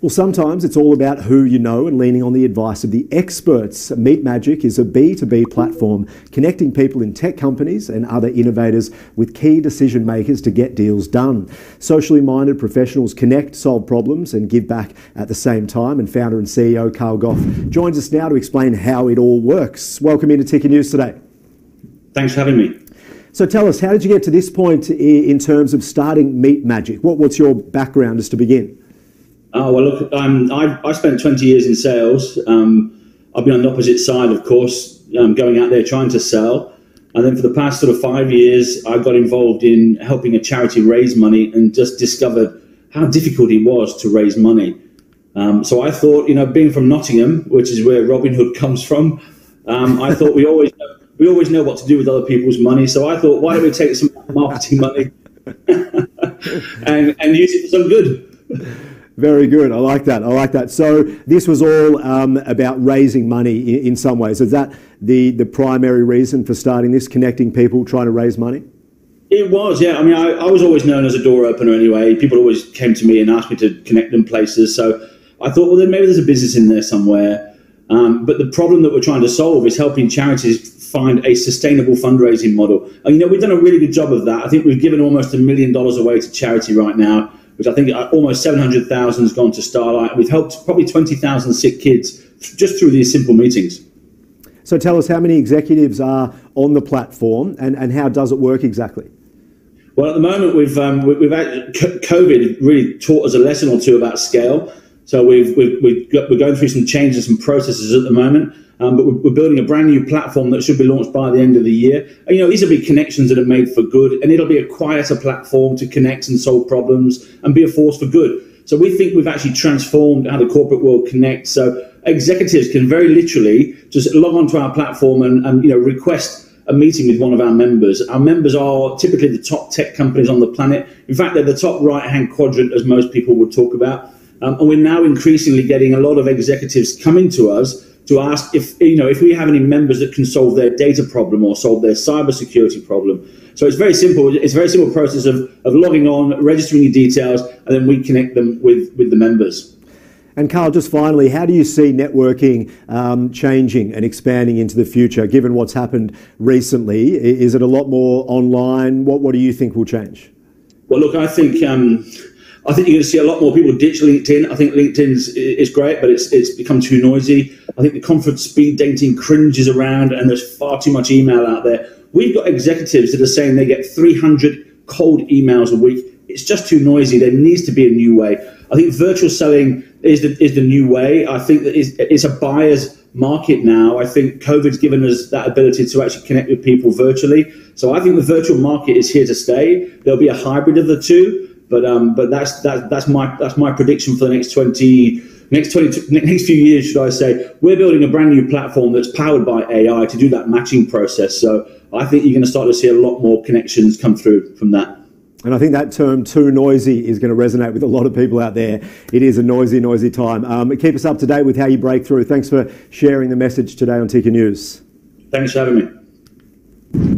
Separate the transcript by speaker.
Speaker 1: Well, sometimes it's all about who you know and leaning on the advice of the experts. meetmagic is a B2B platform connecting people in tech companies and other innovators with key decision makers to get deals done. Socially minded professionals connect, solve problems and give back at the same time. And founder and CEO Gough joins us now to explain how it all works. Welcome into Ticker News today.
Speaker 2: Thanks for having me.
Speaker 1: So tell us, how did you get to this point in terms of starting meetmagic? What's your background as to begin?
Speaker 2: Oh, well, look, I spent 20 years in sales. I've been on the opposite side, of course, going out there trying to sell. And then for the past sort of 5 years, I got involved in helping a charity raise money and just discovered how difficult it was to raise money. So I thought, being from Nottingham, which is where Robin Hood comes from, I thought we always know what to do with other people's money. So I thought, why don't we take some marketing money and use it for some good?
Speaker 1: Very good. I like that. So this was all about raising money in some ways. Is that the primary reason for starting this, connecting people trying to raise money?
Speaker 2: It was, yeah. I mean, I was always known as a door opener anyway. People always came to me and asked me to connect them places. So I thought, well, then maybe there's a business in there somewhere. But the problem that we're trying to solve is helping charities find a sustainable fundraising model. And, we've done a really good job of that. I think we've given almost $1 million away to charity right now, which I think almost 700,000 has gone to Starlight. We've helped probably 20,000 sick kids just through these simple meetings.
Speaker 1: So tell us, how many executives are on the platform and how does it work exactly?
Speaker 2: Well, at the moment, COVID really taught us a lesson or two about scale. So we're going through some changes and processes at the moment. But we're building a brand new platform that should be launched by the end of the year. And, these will be connections that are made for good, and it'll be a quieter platform to connect and solve problems and be a force for good. So we think we've actually transformed how the corporate world connects. So executives can very literally just log onto our platform and request a meeting with one of our members. Our members are typically the top tech companies on the planet. In fact, they're the top right-hand quadrant, as most people would talk about. And we're now increasingly getting a lot of executives coming to us to ask if we have any members that can solve their data problem or solve their cybersecurity problem. So it's very simple. It's a very simple process of logging on, registering your details, and then we connect them with the members.
Speaker 1: And Carl, just finally, how do you see networking changing and expanding into the future, given what's happened recently? Is it a lot more online? What do you think will change?
Speaker 2: Well, look, I think you're going to see a lot more people ditch LinkedIn. I think LinkedIn is great, but it's become too noisy. I think the conference speed dating cringes around and there's far too much email out there. We've got executives that are saying they get 300 cold emails a week. It's just too noisy. There needs to be a new way. I think virtual selling is the new way. I think that it's a buyer's market now. I think COVID's given us that ability to actually connect with people virtually. So I think the virtual market is here to stay. There'll be a hybrid of the two. But that's my prediction for the next few years, should I say. We're building a brand new platform that's powered by AI to do that matching process. So I think you're going to start to see a lot more connections come through from that.
Speaker 1: And I think that term "too noisy" is going to resonate with a lot of people out there. It is a noisy time. Keep us up to date with how you break through. Thanks for sharing the message today on Ticker News.
Speaker 2: Thanks for having me.